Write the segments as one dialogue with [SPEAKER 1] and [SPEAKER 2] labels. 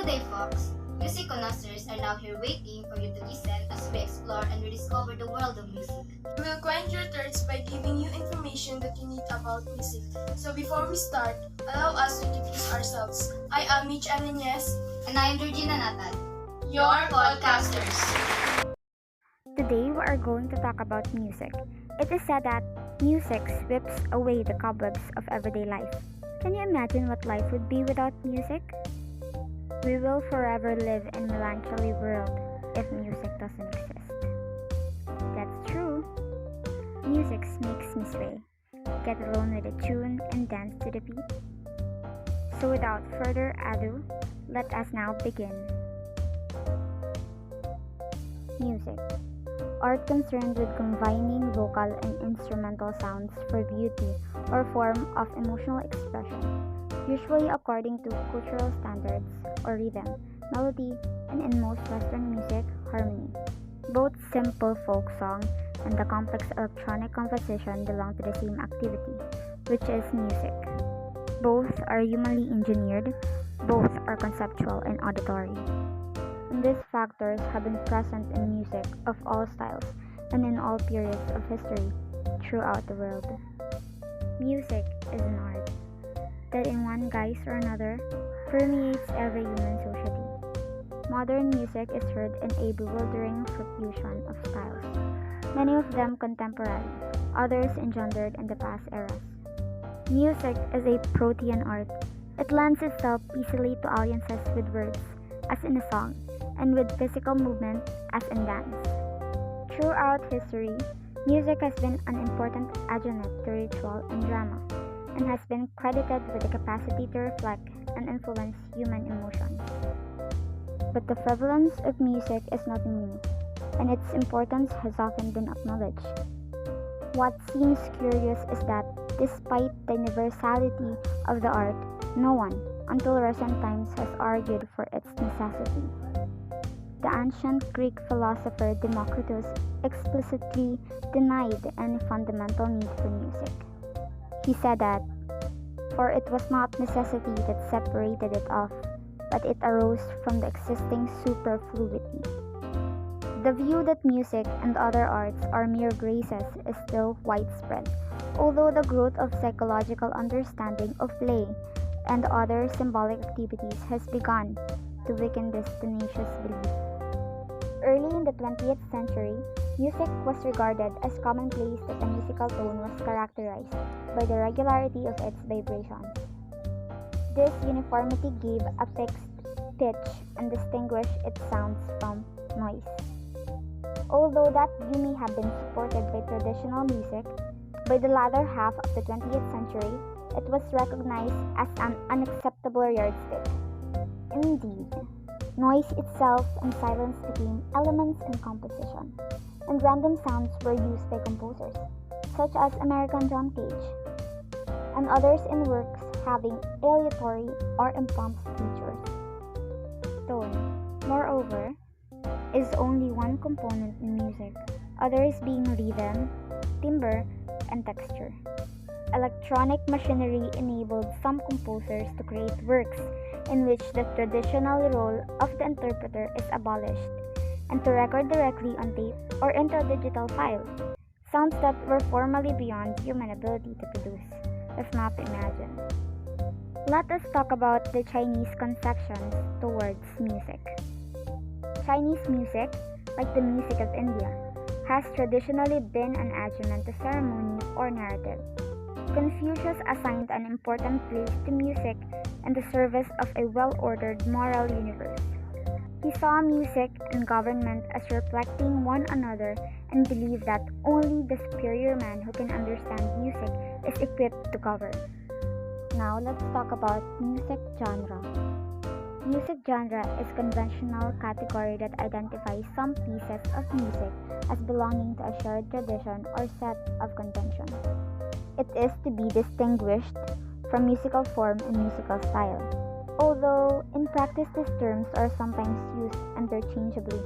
[SPEAKER 1] Good day, folks. Music connoisseurs are now here waiting for you to listen as we explore and rediscover the world of music.
[SPEAKER 2] We will quench your thirst by giving you information that you need about music. So before we start, allow us to introduce ourselves. I am Mitch Ananias,
[SPEAKER 1] And I am Georgina Natal.
[SPEAKER 2] your podcasters.
[SPEAKER 3] Today we are going to talk about music. It is said that music sweeps away the cobwebs of everyday life. Can you imagine what life would be without music? We will forever live in a melancholy world if music doesn't exist. That's true. Music makes me sway, get alone with a tune and dance to the beat. So without further ado, let us now begin. Music. Art concerned with combining vocal and instrumental sounds for beauty or form of emotional expression, usually according to cultural standards or rhythm, melody, and in most Western music, harmony. Both simple folk song and the complex electronic composition belong to the same activity, which is music. Both are humanly engineered, both are conceptual and auditory. And these factors have been present in music of all styles and in all periods of history throughout the world. Music is an art that in one guise or another permeates every human society. Modern music is heard in a bewildering profusion of styles, many of them contemporary, others engendered in the past eras. Music is a protean art. It lends itself easily to alliances with words, as in a song, and with physical movement, as in dance. Throughout history, music has been an important adjunct to ritual and drama, and has been credited with the capacity to reflect and influence human emotions. But the prevalence of music is nothing new, and its importance has often been acknowledged. What seems curious is that, despite the universality of the art, no one, until recent times, has argued for its necessity. The ancient Greek philosopher Democritus explicitly denied any fundamental need for music. He said that, "For it was not necessity that separated it off, but it arose from the existing superfluity." The view that music and other arts are mere graces is still widespread, although the growth of psychological understanding of play and other symbolic activities has begun to weaken this tenacious belief. Early in the 20th century, music was regarded as commonplace that the musical tone was characterized by the regularity of its vibrations. This uniformity gave a fixed pitch and distinguished its sounds from noise. Although that view may have been supported by traditional music, by the latter half of the 20th century, it was recognized as an unacceptable yardstick. Indeed, noise itself and silence became elements in composition, and random sounds were used by composers, such as American John Cage, and others in works having aleatory or impromptu features. Tone, moreover, is only one component in music, others being rhythm, timbre, and texture. Electronic machinery enabled some composers to create works in which the traditional role of the interpreter is abolished, and to record directly on tape or into a digital file, sounds that were formerly beyond human ability to produce, if not to imagine. Let us talk about the Chinese conceptions towards music. Chinese music, like the music of India, has traditionally been an adjunct to ceremony or narrative. Confucius assigned an important place to music in the service of a well-ordered moral universe. He saw music and government as reflecting one another and believed that only the superior man who can understand music is equipped to govern. Now let's talk about music genre. Music genre is a conventional category that identifies some pieces of music as belonging to a shared tradition or set of conventions. It is to be distinguished from musical form and musical style, although in practice these terms are sometimes used interchangeably.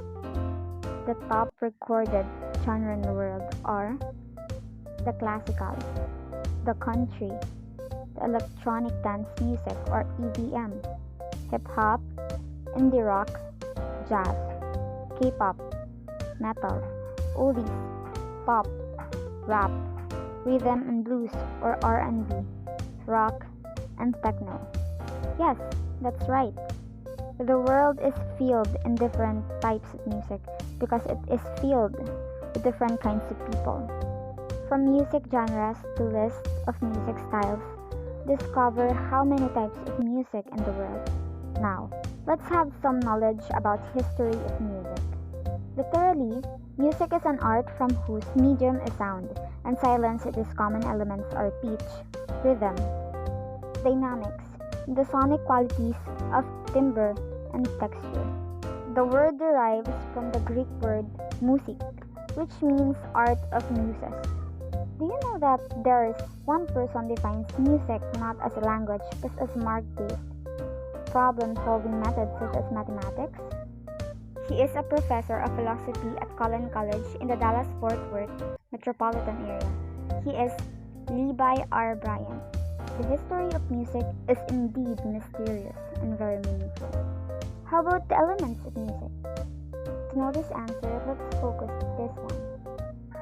[SPEAKER 3] The top recorded genre in the world are the classical, the country, the electronic dance music or EDM, hip hop, indie rock, jazz, K-pop, metal, oldies, pop, rap, rhythm and blues or R&B, rock, and techno. Yes, that's right. The world is filled in different types of music because it is filled with different kinds of people. From music genres to lists of music styles, discover how many types of music in the world. Now, let's have some knowledge about history of music. Literally, music is an art from whose medium is sound, and silence its common elements are pitch, rhythm, dynamics, and the sonic qualities of timbre and texture. The word derives from the Greek word musik, which means art of muses. Do you know that there is one person defines music not as a language but as mark-based problem-solving methods such as mathematics? He is a professor of philosophy at Collin College in the Dallas-Fort Worth metropolitan area. He is Levi R. Bryant. The history of music is indeed mysterious and very meaningful. How about the elements of music? To know this answer, let's focus this one.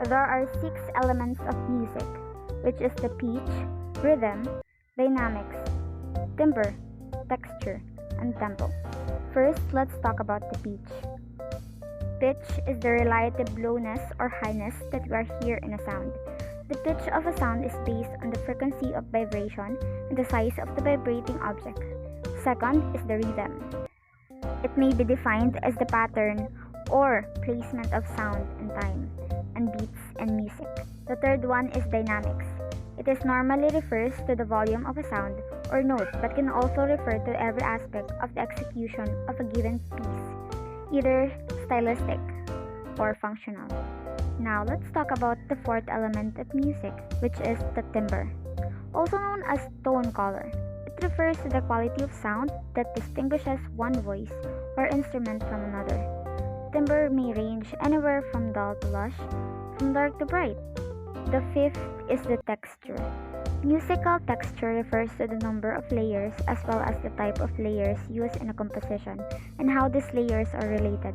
[SPEAKER 3] There are 6 elements of music, which is the pitch, rhythm, dynamics, timbre, texture, and tempo. First, let's talk about the pitch. Pitch is the relative lowness or highness that you hear in a sound. The pitch of a sound is based on the frequency of vibration and the size of the vibrating object. Second is the rhythm. It may be defined as the pattern or placement of sound and time, and beats and music. The third one is dynamics. It is normally refers to the volume of a sound or note but can also refer to every aspect of the execution of a given piece, either stylistic or functional. Now let's talk about the fourth element of music, which is the timbre, also known as tone color. It refers to the quality of sound that distinguishes one voice or instrument from another. Timbre may range anywhere from dull to lush, from dark to bright. The fifth is the texture. Musical texture refers to the number of layers as well as the type of layers used in a composition and how these layers are related.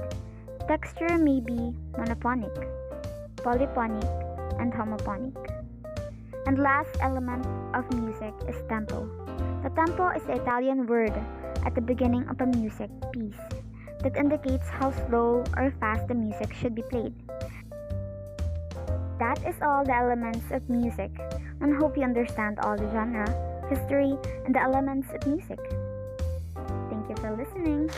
[SPEAKER 3] Texture may be monophonic, polyphonic, and homophonic. And last element of music is tempo. The tempo is the Italian word at the beginning of a music piece that indicates how slow or fast the music should be played. That is all the elements of music, and hope you understand all the genre, history, and the elements of music. Thank you for listening.